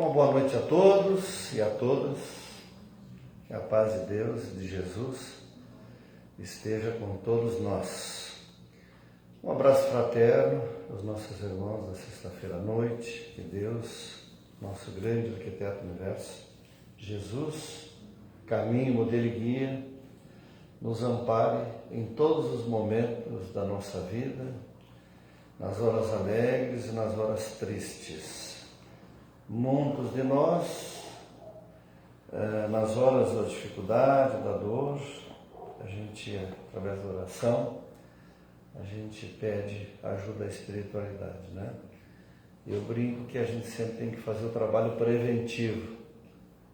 Então, uma boa noite a todos e a todas. Que a paz de Deus, de Jesus, esteja com todos nós. Um abraço fraterno aos nossos irmãos da sexta-feira à noite. Que Deus, nosso grande arquiteto do universo, Jesus, caminho, modelo e guia, nos ampare em todos os momentos da nossa vida, nas horas alegres e nas horas tristes. Muitos de nós, nas horas da dificuldade, da dor, a gente, através da oração, a gente pede ajuda à espiritualidade, né? Eu brinco que a gente sempre tem que fazer o trabalho preventivo.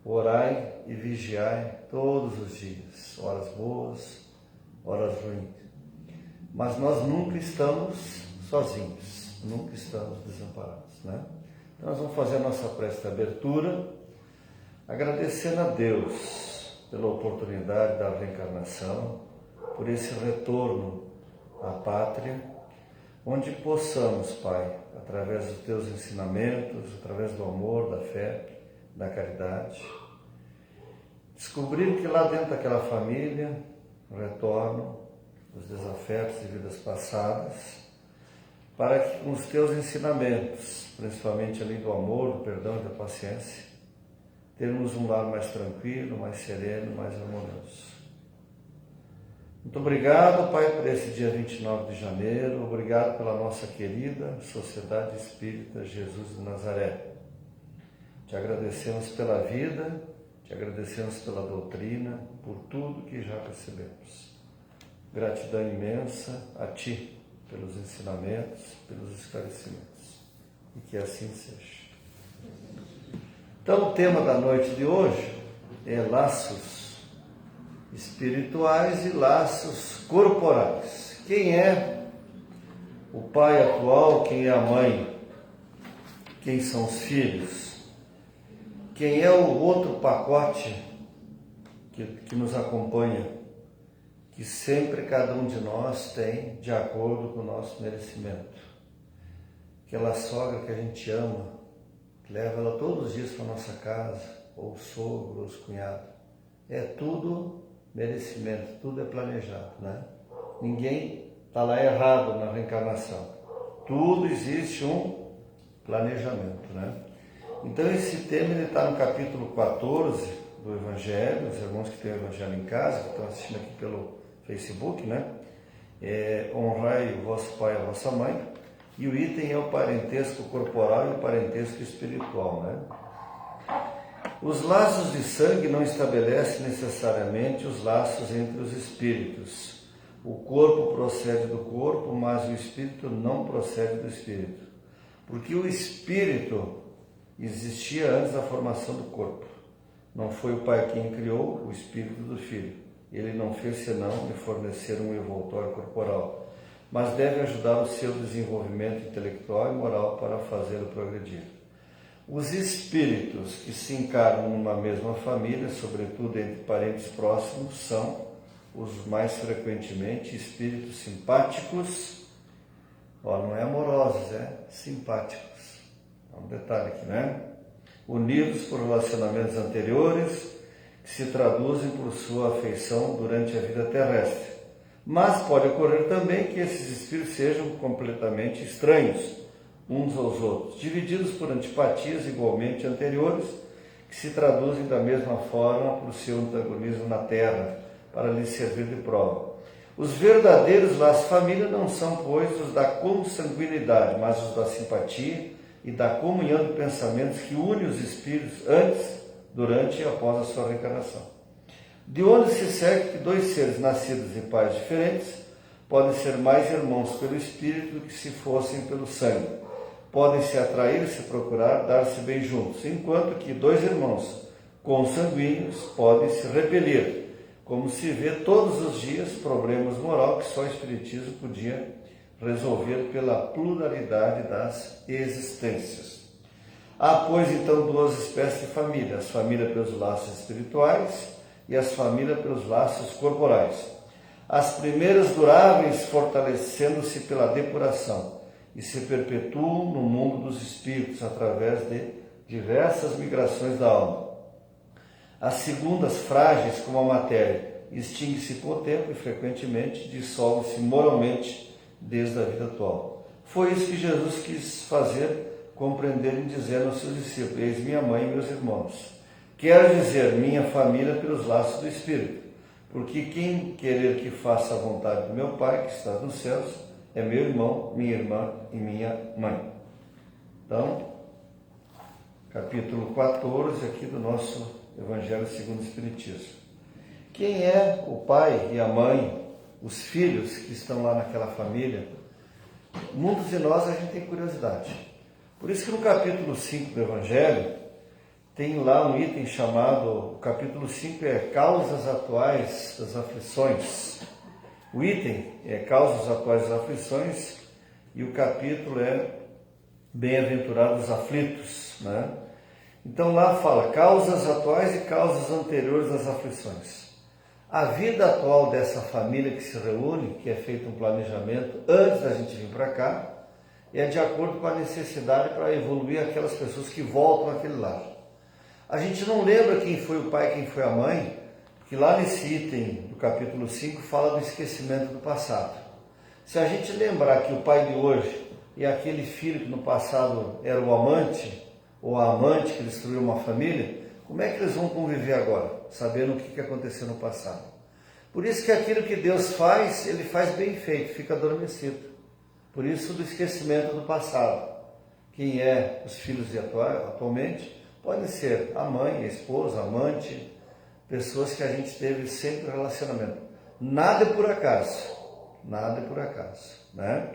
Orai e vigiai todos os dias, horas boas, horas ruins. Mas nós nunca estamos sozinhos, nunca estamos desamparados, né? Então nós vamos fazer a nossa prece de abertura, agradecendo a Deus pela oportunidade da reencarnação, por esse retorno à pátria, onde possamos, Pai, através dos Teus ensinamentos, através do amor, da fé, da caridade, descobrir que lá dentro daquela família retornam os desafetos de vidas passadas, para que com os Teus ensinamentos, principalmente ali do amor, do perdão e da paciência, termos um lar mais tranquilo, mais sereno, mais harmonioso. Muito obrigado, Pai, por esse dia 29 de janeiro, obrigado pela nossa querida Sociedade Espírita Jesus de Nazaré. Te agradecemos pela vida, te agradecemos pela doutrina, por tudo que já recebemos. Gratidão imensa a Ti, pelos ensinamentos, pelos esclarecimentos. E que assim seja. Então, o tema da noite de hoje é laços espirituais e laços corporais. Quem é o pai atual? Quem é a mãe? Quem são os filhos? Quem é o outro pacote que nos acompanha? Que sempre cada um de nós tem de acordo com o nosso merecimento. Aquela sogra que a gente ama, que leva ela todos os dias para a nossa casa, ou o sogro, ou os cunhados. É tudo merecimento, tudo é planejado, né? Ninguém está lá errado na reencarnação. Tudo existe um planejamento, né? Então esse tema está no capítulo 14 do Evangelho, os irmãos que têm o Evangelho em casa, que estão assistindo aqui pelo Facebook, né? Honrai o vosso pai e a vossa mãe, e o item é o parentesco corporal e o parentesco espiritual, né? Os laços de sangue não estabelecem necessariamente os laços entre os espíritos. O corpo procede do corpo, mas o espírito não procede do espírito. Porque o espírito existia antes da formação do corpo. Não foi o pai quem criou o espírito do filho. Ele não fez senão lhe fornecer um envoltório corporal, mas deve ajudar o seu desenvolvimento intelectual e moral para fazê-lo progredir. Os espíritos que se encarnam numa mesma família, sobretudo entre parentes próximos, são os mais frequentemente espíritos simpáticos, não é amorosos, é simpáticos. Um detalhe aqui, né? Unidos por relacionamentos anteriores, que se traduzem por sua afeição durante a vida terrestre. Mas pode ocorrer também que esses espíritos sejam completamente estranhos uns aos outros, divididos por antipatias igualmente anteriores, que se traduzem da mesma forma por seu antagonismo na Terra, para lhes servir de prova. Os verdadeiros laços família não são, pois, os da consanguinidade, mas os da simpatia e da comunhão de pensamentos que une os espíritos antes, durante e após a sua reencarnação. De onde se segue que dois seres nascidos de pais diferentes podem ser mais irmãos pelo espírito do que se fossem pelo sangue. Podem se atrair e se procurar dar-se bem juntos, enquanto que dois irmãos consanguíneos podem se repelir, como se vê todos os dias problemas morais que só o espiritismo podia resolver pela pluralidade das existências. Há, pois, então, duas espécies de família, as famílias pelos laços espirituais e as famílias pelos laços corporais. As primeiras duráveis, fortalecendo-se pela depuração, e se perpetuam no mundo dos espíritos através de diversas migrações da alma. As segundas, frágeis como a matéria, extingue-se com o tempo e frequentemente dissolve-se moralmente desde a vida atual. Foi isso que Jesus quis fazer, compreender e dizer aos seus discípulos: eis minha mãe e meus irmãos. Quer dizer, minha família pelos laços do Espírito, porque quem querer que faça a vontade do meu Pai, que está nos céus, é meu irmão, minha irmã e minha mãe. Então, capítulo 14 aqui do nosso Evangelho segundo o Espiritismo. Quem é o pai e a mãe, os filhos que estão lá naquela família? Muitos de nós a gente tem curiosidade. Por isso que no capítulo 5 do Evangelho, tem lá um item chamado, o capítulo 5 é Causas Atuais das Aflições. O item é Causas Atuais das Aflições e o capítulo é Bem-aventurados aflitos, né? Então lá fala causas atuais e causas anteriores das aflições. A vida atual dessa família que se reúne, que é feito um planejamento antes da gente vir para cá, é de acordo com a necessidade para evoluir aquelas pessoas que voltam àquele lar. A gente não lembra quem foi o pai, quem foi a mãe, porque lá nesse item do capítulo 5 fala do esquecimento do passado. Se a gente lembrar que o pai de hoje é aquele filho que no passado era o amante, ou a amante que destruiu uma família, como é que eles vão conviver agora, sabendo o que aconteceu no passado? Por isso que aquilo que Deus faz, Ele faz bem feito, fica adormecido. Por isso do esquecimento do passado. Quem é os filhos de atualmente, pode ser a mãe, a esposa, a amante, pessoas que a gente teve sempre relacionamento. Nada é por acaso, nada é por acaso, né?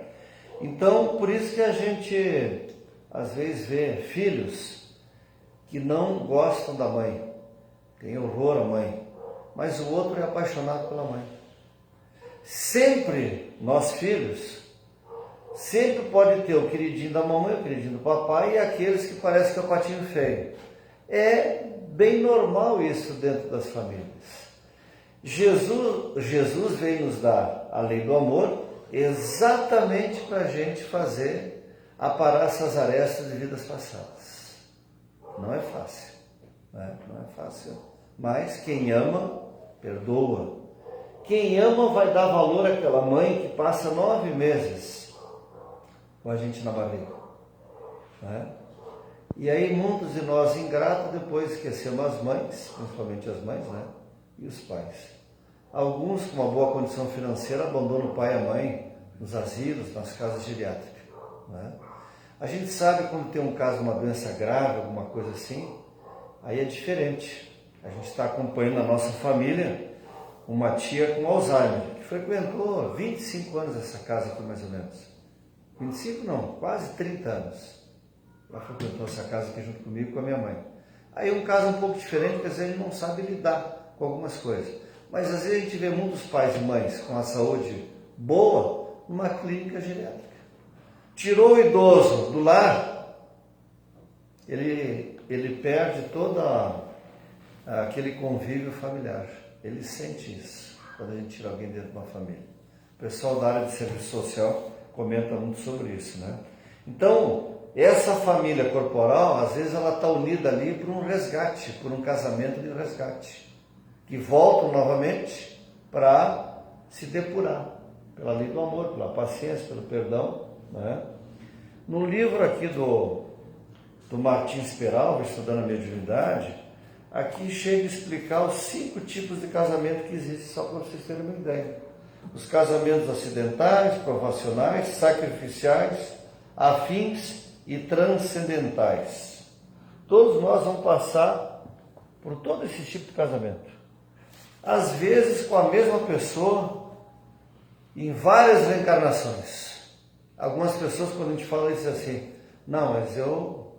Então, por isso que a gente, às vezes, vê filhos que não gostam da mãe, tem horror à mãe, mas o outro é apaixonado pela mãe. Sempre, nós filhos, sempre pode ter o queridinho da mamãe, o queridinho do papai e aqueles que parecem que é o patinho feio. É bem normal isso dentro das famílias. Jesus veio nos dar a lei do amor exatamente para a gente fazer aparar essas arestas de vidas passadas. Não é fácil, né? Não é fácil. Mas quem ama, perdoa. Quem ama vai dar valor àquela mãe que passa 9 meses com a gente na barriga, né? E aí muitos de nós ingratos depois esquecemos as mães, principalmente as mães, né? E os pais. Alguns com uma boa condição financeira abandonam o pai e a mãe nos asilos, nas casas geriátricas, né? A gente sabe quando tem um caso, uma doença grave, alguma coisa assim, aí é diferente. A gente está acompanhando na nossa família uma tia com Alzheimer, que frequentou 25 anos essa casa aqui mais ou menos. 25 não, quase 30 anos. Ela frequentou essa casa aqui junto comigo e com a minha mãe. Aí um caso um pouco diferente, porque às vezes a gente não sabe lidar com algumas coisas. Mas às vezes a gente vê muitos pais e mães com a saúde boa numa clínica geriátrica. Tirou o idoso do lar, ele perde todo aquele convívio familiar. Ele sente isso quando a gente tira alguém dentro de uma família. O pessoal da área de serviço social comenta muito sobre isso, né? Então, essa família corporal, às vezes ela está unida ali por um resgate, por um casamento de resgate, que voltam novamente para se depurar, pela lei do amor, pela paciência, pelo perdão, né? No livro aqui do Martins Peralva, Estudando a Mediunidade, aqui chega a explicar os 5 tipos de casamento que existem, só para vocês terem uma ideia. Os casamentos acidentais, provacionais, sacrificiais, afins e transcendentais. Todos nós vamos passar por todo esse tipo de casamento. Às vezes com a mesma pessoa, em várias reencarnações. Algumas pessoas, quando a gente fala isso assim, não, mas eu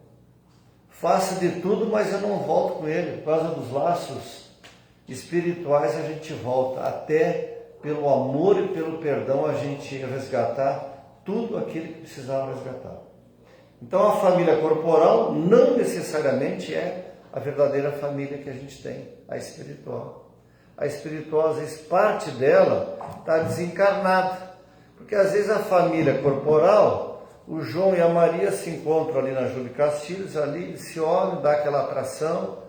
faço de tudo, mas eu não volto com ele. Por causa dos laços espirituais a gente volta, até pelo amor e pelo perdão a gente resgatar tudo aquilo que precisava resgatar. Então a família corporal não necessariamente é a verdadeira família que a gente tem, a espiritual. A espiritual, às vezes, parte dela está desencarnada. Porque às vezes a família corporal, o João e a Maria se encontram ali na Júlio Castilhos, ali eles se olham, dá aquela atração,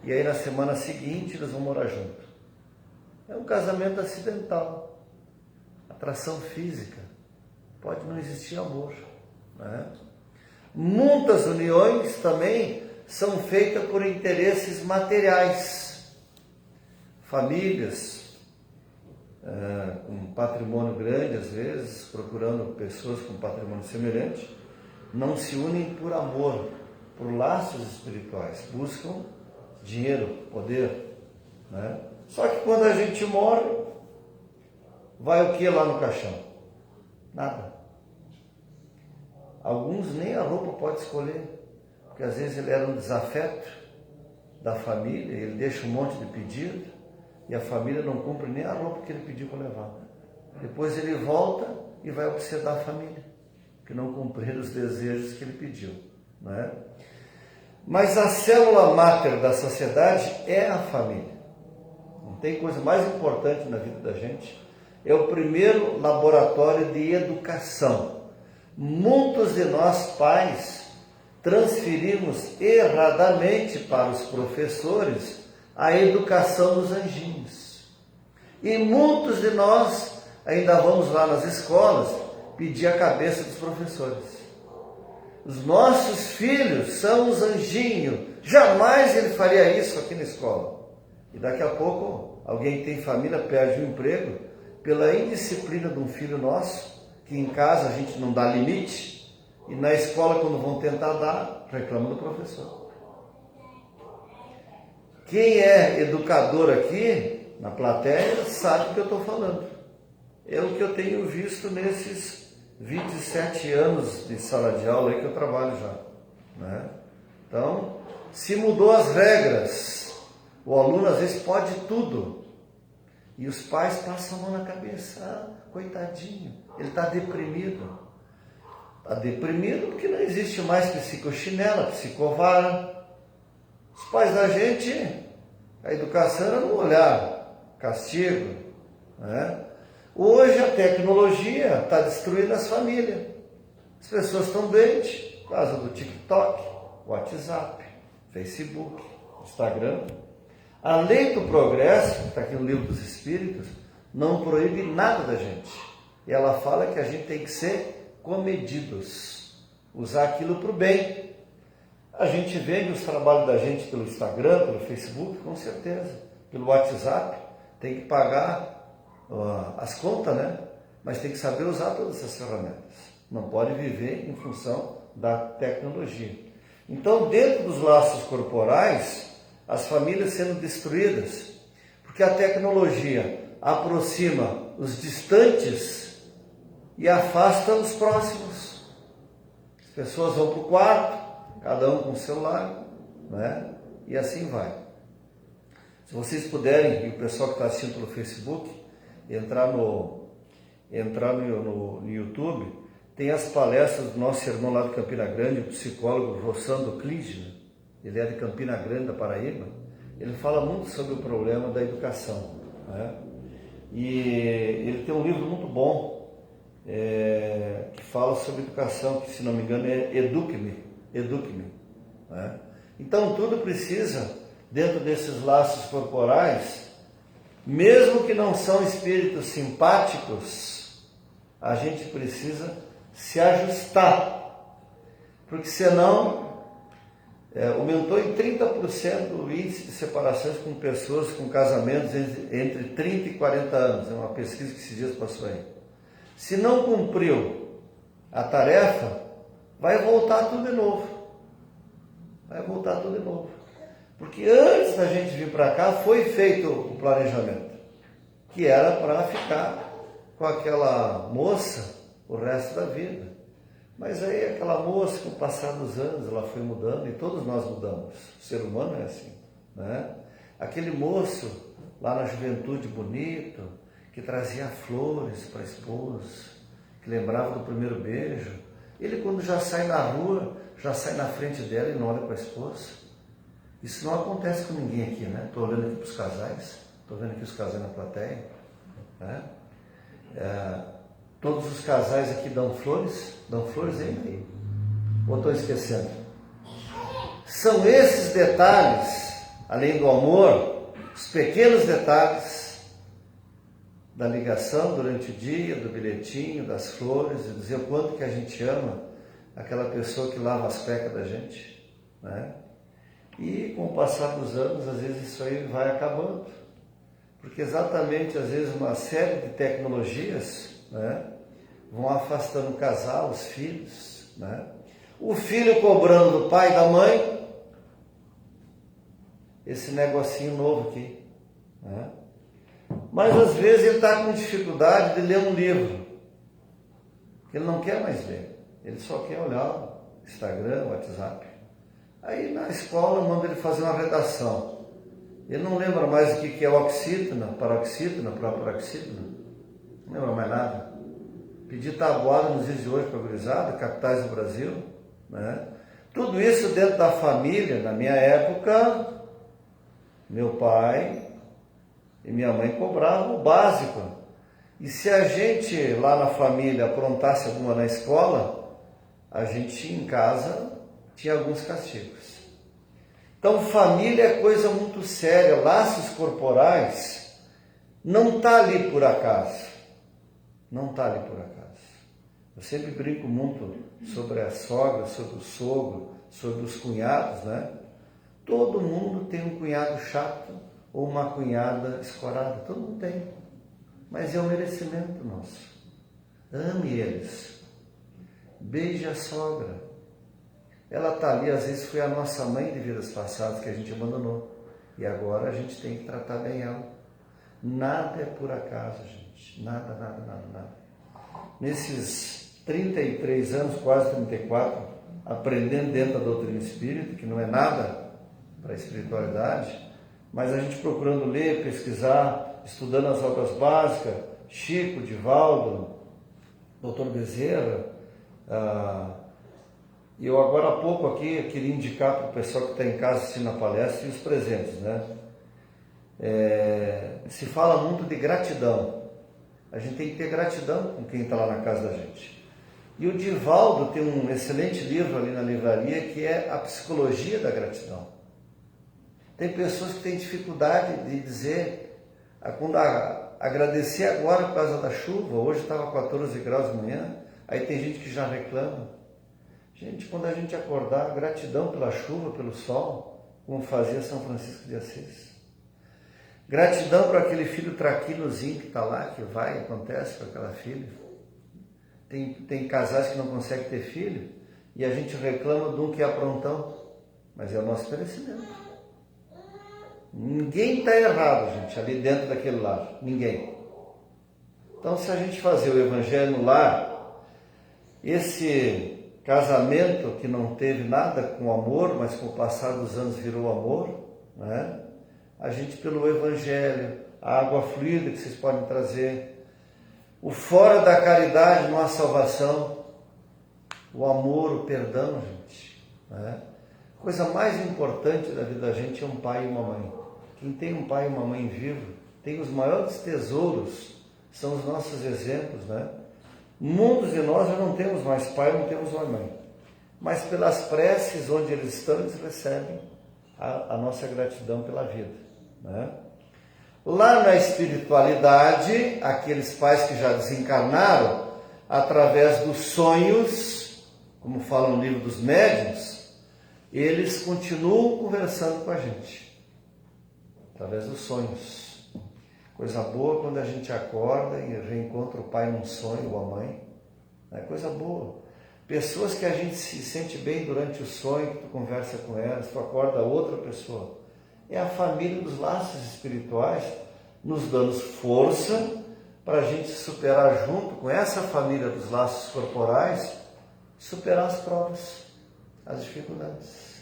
e aí na semana seguinte eles vão morar juntos. É um casamento acidental, atração física, pode não existir amor, né? Muitas uniões também são feitas por interesses materiais, famílias com patrimônio grande, às vezes, procurando pessoas com patrimônio semelhante, não se unem por amor, por laços espirituais, buscam dinheiro, poder, né? Só que quando a gente morre, vai o que lá no caixão? Nada. Alguns nem a roupa pode escolher, porque às vezes ele era um desafeto da família, ele deixa um monte de pedido, e a família não cumpre nem a roupa que ele pediu para levar. Depois ele volta e vai obsedar a família, que não cumpriram os desejos que ele pediu, não é? Mas a célula máter da sociedade é a família. Não tem coisa mais importante na vida da gente. É o primeiro laboratório de educação. Muitos de nós pais transferimos erradamente para os professores a educação dos anjinhos. E muitos de nós ainda vamos lá nas escolas pedir a cabeça dos professores. Os nossos filhos são os anjinhos. Jamais ele faria isso aqui na escola. E daqui a pouco alguém que tem família perde o emprego pela indisciplina de um filho nosso, que em casa a gente não dá limite, e na escola, quando vão tentar dar, reclama do professor. Quem é educador aqui, na plateia, sabe o que eu estou falando. É o que eu tenho visto nesses 27 anos de sala de aula aí que eu trabalho já, né? Então, se mudou as regras, o aluno às vezes pode tudo, e os pais passam a mão na cabeça. Coitadinho, ele está deprimido. Está deprimido porque não existe mais psicochinela, psicovara. Os pais da gente, a educação era no olhar, castigo, né? Hoje a tecnologia está destruindo as famílias. As pessoas estão doentes por causa do TikTok, WhatsApp, Facebook, Instagram. A lei do progresso, que está aqui no Livro dos Espíritos, não proíbe nada da gente. E ela fala que a gente tem que ser comedidos, usar aquilo para o bem. A gente vende os trabalhos da gente pelo Instagram, pelo Facebook, com certeza. Pelo WhatsApp, tem que pagar as contas, né? Mas tem que saber usar todas essas ferramentas. Não pode viver em função da tecnologia. Então, dentro dos laços corporais, as famílias sendo destruídas, porque a tecnologia aproxima os distantes e afasta os próximos. As pessoas vão para o quarto, cada um com o celular, né? E assim vai. Se vocês puderem, e o pessoal que está assistindo pelo Facebook, entrar no YouTube, tem as palestras do nosso irmão lá de Campina Grande, o psicólogo Rossando Clige, ele é de Campina Grande, da Paraíba. Ele fala muito sobre o problema da educação, né? E ele tem um livro muito bom, que fala sobre educação, que se não me engano é Eduque-me, né? Então tudo precisa, dentro desses laços corporais, mesmo que não são espíritos simpáticos, a gente precisa se ajustar, porque senão aumentou em 30% o índice de separações com pessoas com casamentos entre 30 e 40 anos. É uma pesquisa que esses dias passou aí. Se não cumpriu a tarefa, vai voltar tudo de novo. Vai voltar tudo de novo. Porque antes da gente vir para cá, foi feito o planejamento, que era para ficar com aquela moça o resto da vida. Mas aí aquela moça, com o passar dos anos, ela foi mudando, e todos nós mudamos. O ser humano é assim, né? Aquele moço, lá na juventude bonito, que trazia flores para a esposa, que lembrava do primeiro beijo, ele quando já sai na rua, já sai na frente dela e não olha para a esposa. Isso não acontece com ninguém aqui, né? Estou olhando aqui para os casais, estou vendo aqui os casais na plateia, né? Todos os casais aqui dão flores ainda aí. Ou estou esquecendo? São esses detalhes, além do amor, os pequenos detalhes da ligação durante o dia, do bilhetinho, das flores, de dizer o quanto que a gente ama aquela pessoa que lava as cuecas da gente, né? E com o passar dos anos, às vezes isso aí vai acabando, porque exatamente às vezes uma série de tecnologias, né, vão afastando o casal, os filhos, né? O filho cobrando do pai e da mãe esse negocinho novo aqui, né? Mas às vezes ele está com dificuldade de ler um livro, que ele não quer mais ler, ele só quer olhar o Instagram, o WhatsApp. Aí na escola manda ele fazer uma redação. Ele não lembra mais o que é oxítona, paroxítona, proparoxítona, não lembra mais nada. Pedir tabuada nos dias de hoje para a gurizada, capitais do Brasil, né? Tudo isso dentro da família. Na minha época, meu pai e minha mãe cobravam o básico. E se a gente lá na família aprontasse alguma na escola, a gente em casa tinha alguns castigos. Então família é coisa muito séria, laços corporais não está ali por acaso. Não está ali por acaso. Eu sempre brinco muito sobre a sogra, sobre o sogro, sobre os cunhados, né? Todo mundo tem um cunhado chato ou uma cunhada escorada, todo mundo tem. Mas é um merecimento nosso. Ame eles. Beije a sogra. Ela está ali, às vezes foi a nossa mãe de vidas passadas que a gente abandonou. E agora a gente tem que tratar bem ela. Nada é por acaso, gente. Nada, nada, nada, nada. Nesses 33 anos, quase 34, aprendendo dentro da doutrina espírita, que não é nada para a espiritualidade, mas a gente procurando ler, pesquisar, estudando as obras básicas, Chico, Divaldo, Dr. Bezerra, e eu agora há pouco aqui queria indicar para o pessoal que está em casa assistindo a palestra e os presentes, né? Se fala muito de gratidão. A gente tem que ter gratidão com quem está lá na casa da gente. E o Divaldo tem um excelente livro ali na livraria que é A Psicologia da Gratidão. Tem pessoas que têm dificuldade de dizer, quando agradecer agora por causa da chuva, hoje estava 14 graus de manhã, aí tem gente que já reclama. Gente, quando a gente acordar, gratidão pela chuva, pelo sol, como fazia São Francisco de Assis. Gratidão para aquele filho traquilozinho que está lá, que vai, acontece com aquela filha. Tem casais que não conseguem ter filho e a gente reclama de um que é aprontão, mas é o nosso merecimento. Ninguém está errado, gente, ali dentro daquele lar. Ninguém. Então, se a gente fazer o evangelho no lar, esse casamento que não teve nada com amor, mas com o passar dos anos virou amor, né? A gente pelo evangelho, a água fluida que vocês podem trazer, o fora da caridade não há salvação, o amor, o perdão, gente, né? A coisa mais importante da vida da gente é um pai e uma mãe. Quem tem um pai e uma mãe vivo tem os maiores tesouros, são os nossos exemplos, né? Muitos de nós já não temos mais pai, não temos mais mãe, mas pelas preces onde eles estão, eles recebem a nossa gratidão pela vida, né? Lá na espiritualidade, aqueles pais que já desencarnaram, através dos sonhos, como fala no livro dos médiuns, eles continuam conversando com a gente, através dos sonhos. Coisa boa quando a gente acorda e reencontra o pai num sonho ou a mãe, é coisa boa. Pessoas que a gente se sente bem durante o sonho, que tu conversa com elas, tu acorda outra pessoa. É a família dos laços espirituais nos dando força para a gente superar junto com essa família dos laços corporais, superar as provas, as dificuldades.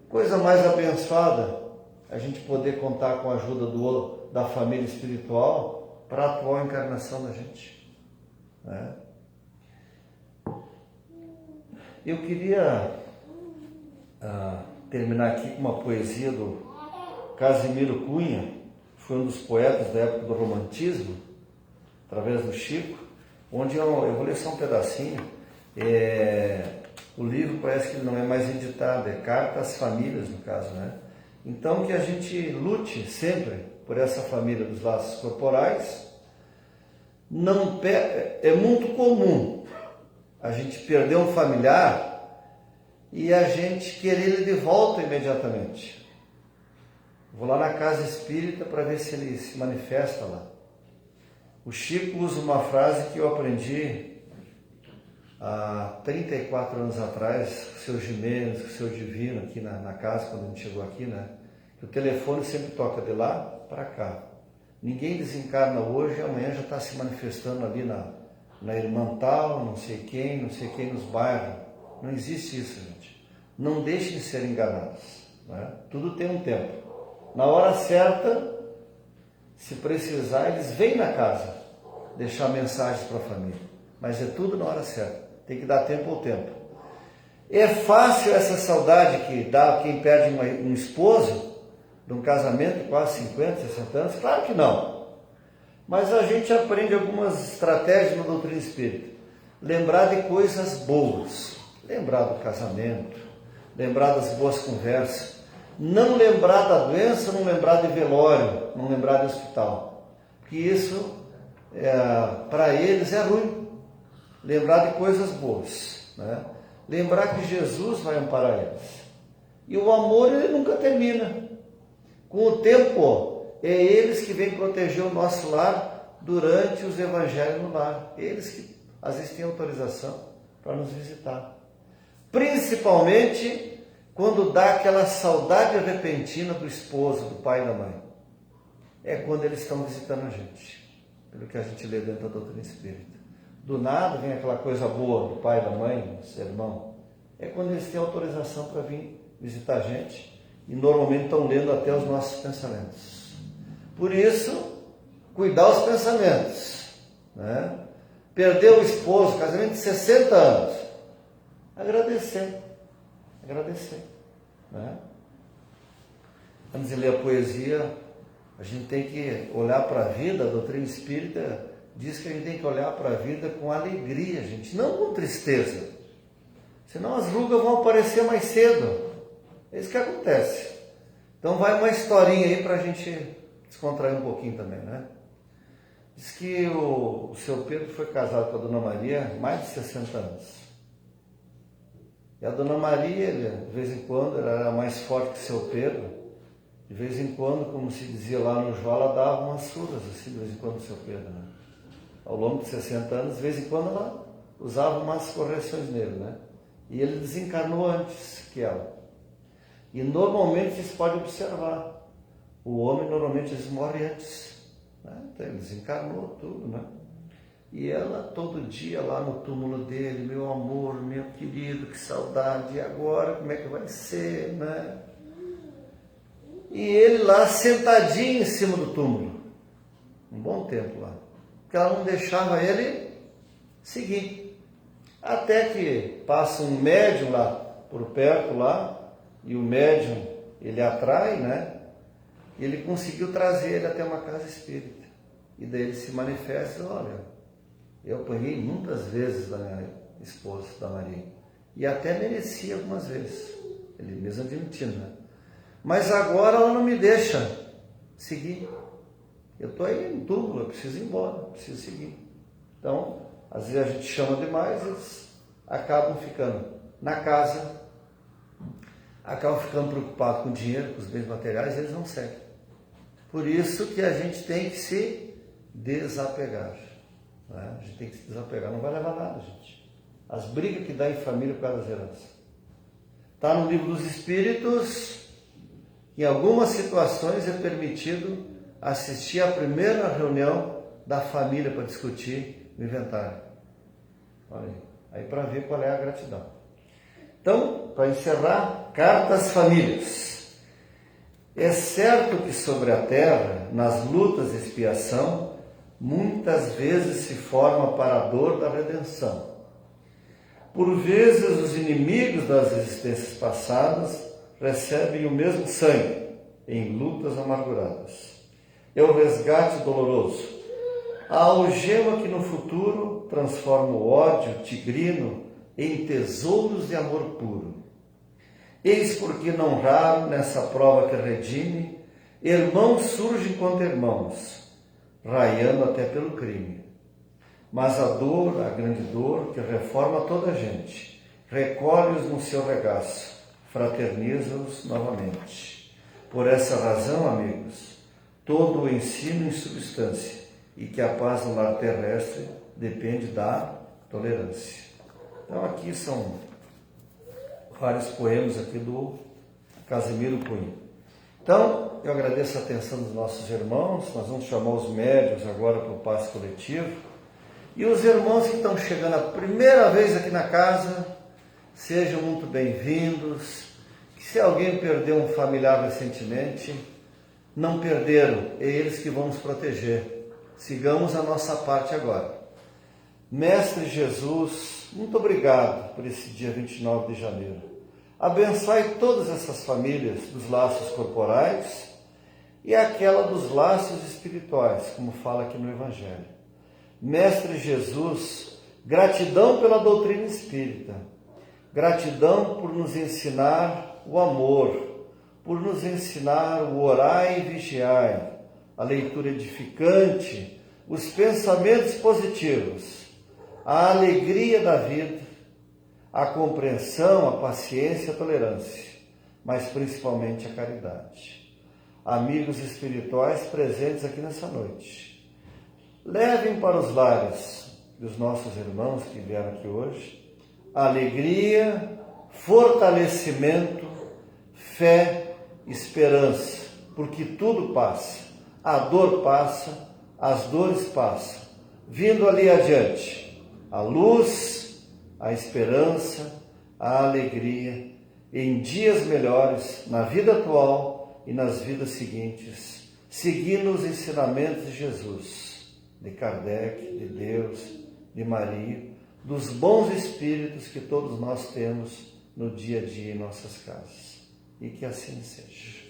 Coisa mais abençoada, a gente poder contar com a ajuda da família espiritual para a atual encarnação da gente, né? Eu queria terminar aqui com uma poesia do Casimiro Cunha, que foi um dos poetas da época do romantismo, através do Chico, onde eu vou ler só um pedacinho. O livro parece que ele não é mais editado, é Carta às Famílias, no caso, né? Então, que a gente lute sempre por essa família dos laços corporais. Não é muito comum a gente perder um familiar e a gente querer ele de volta imediatamente. Vou lá na casa espírita para ver se ele se manifesta lá. O Chico usa uma frase que eu aprendi há 34 anos atrás, com o seu Jimenez, com o seu Divino, aqui na casa, quando a gente chegou aqui, né? Que o telefone sempre toca de lá para cá. Ninguém desencarna hoje e amanhã já está se manifestando ali na irmã tal, não sei quem nos bairros. Não existe isso, gente. Não deixem de ser enganados, né? Tudo tem um tempo. Na hora certa, se precisar, eles vêm na casa deixar mensagens para a família. Mas é tudo na hora certa. Tem que dar tempo ao tempo. É fácil essa saudade que dá quem perde um esposo de um casamento de quase 50, 60 anos? Claro que não. Mas a gente aprende algumas estratégias na doutrina espírita. Lembrar de coisas boas. Lembrar do casamento. Lembrar das boas conversas. Não lembrar da doença, não lembrar de velório, não lembrar de hospital. Porque isso, para eles, é ruim. Lembrar de coisas boas, né? Lembrar que Jesus vai amparar eles. E o amor, ele nunca termina. Com o tempo, é eles que vêm proteger o nosso lar durante os evangelhos no lar. Eles que às vezes têm autorização para nos visitar. Principalmente quando dá aquela saudade repentina do esposo, do pai e da mãe. É quando eles estão visitando a gente, pelo que a gente lê dentro da doutrina espírita. Do nada vem aquela coisa boa do pai, da mãe, do seu irmão. É quando eles têm autorização para vir visitar a gente e normalmente estão lendo até os nossos pensamentos. Por isso, cuidar os pensamentos, né? Perder o esposo, casamento de 60 anos, agradecer, né? Antes de ler a poesia, a gente tem que olhar para a vida. A doutrina espírita diz que a gente tem que olhar para a vida com alegria, gente, não com tristeza. Senão as rugas vão aparecer mais cedo. É isso que acontece. Então vai uma historinha aí para a gente descontrair um pouquinho também, né? Diz que o seu Pedro foi casado com a Dona Maria há mais de 60 anos. E a Dona Maria, de vez em quando, ela era mais forte que o seu Pedro. De vez em quando, como se dizia lá no João, ela dava umas surras, assim, de vez em quando, o seu Pedro, né? Ao longo de 60 anos, de vez em quando, ela usava umas correções nele, né? E ele desencarnou antes que ela. E normalmente, vocês podem observar, o homem normalmente eles morre antes, né? Então ele desencarnou tudo, né? E ela todo dia lá no túmulo dele, meu amor, meu querido, que saudade, e agora como é que vai ser, né? E ele lá sentadinho em cima do túmulo, um bom tempo lá, porque ela não deixava ele seguir. Até que passa um médium lá por perto lá, e o médium, ele atrai, né? E ele conseguiu trazer ele até uma casa espírita. E daí ele se manifesta, olha, eu apanhei muitas vezes da minha esposa, da Maria, e até merecia algumas vezes, ele mesmo admitindo, né? Mas agora ela não me deixa seguir. Eu estou aí em túmulo, eu preciso ir embora, eu preciso seguir. Então, às vezes a gente chama demais, eles acabam ficando na casa, acabam ficando preocupados com o dinheiro, com os bens materiais, eles não seguem. Por isso que a gente tem que se desapegar, né? A gente tem que se desapegar, não vai levar nada, gente. As brigas que dá em família por causa das heranças. Está no Livro dos Espíritos. Em algumas situações é permitido assistir à primeira reunião da família para discutir o inventário. Olha aí para ver qual é a gratidão. Então, para encerrar, carta às famílias. É certo que sobre a terra, nas lutas de expiação, muitas vezes se forma para a dor da redenção. Por vezes os inimigos das existências passadas recebem o mesmo sangue em lutas amarguradas. É o resgate doloroso A algema que no futuro transforma o ódio tigrino em tesouros de amor puro. Eis porque não raro nessa prova que redime, irmãos surgem contra irmãos, raiando até pelo crime. Mas a dor, a grande dor, que reforma toda a gente, recolhe-os no seu regaço, fraterniza-os novamente. Por essa razão, amigos, todo o ensino em substância, e que a paz no lar terrestre depende da tolerância. Então aqui são vários poemas aqui do Casimiro Cunha. Então, eu agradeço a atenção dos nossos irmãos, nós vamos chamar os médiuns agora para o passe coletivo. E os irmãos que estão chegando a primeira vez aqui na casa, sejam muito bem-vindos. Que se alguém perdeu um familiar recentemente, não perderam, é eles que vão nos proteger. Sigamos a nossa parte agora. Mestre Jesus, muito obrigado por esse dia 29 de janeiro. Abençoe todas essas famílias dos laços corporais e aquela dos laços espirituais, como fala aqui no Evangelho. Mestre Jesus, gratidão pela doutrina espírita, gratidão por nos ensinar o amor, por nos ensinar o orai e vigiai, a leitura edificante, os pensamentos positivos, a alegria da vida, a compreensão, a paciência, a tolerância, mas principalmente a caridade. Amigos espirituais presentes aqui nessa noite, levem para os lares dos nossos irmãos que vieram aqui hoje alegria, fortalecimento, fé, esperança, porque tudo passa. A dor passa, as dores passam. Vindo ali adiante, a luz, a esperança, a alegria, em dias melhores, na vida atual e nas vidas seguintes, seguindo os ensinamentos de Jesus, de Kardec, de Deus, de Maria, dos bons espíritos que todos nós temos no dia a dia em nossas casas. E que assim seja.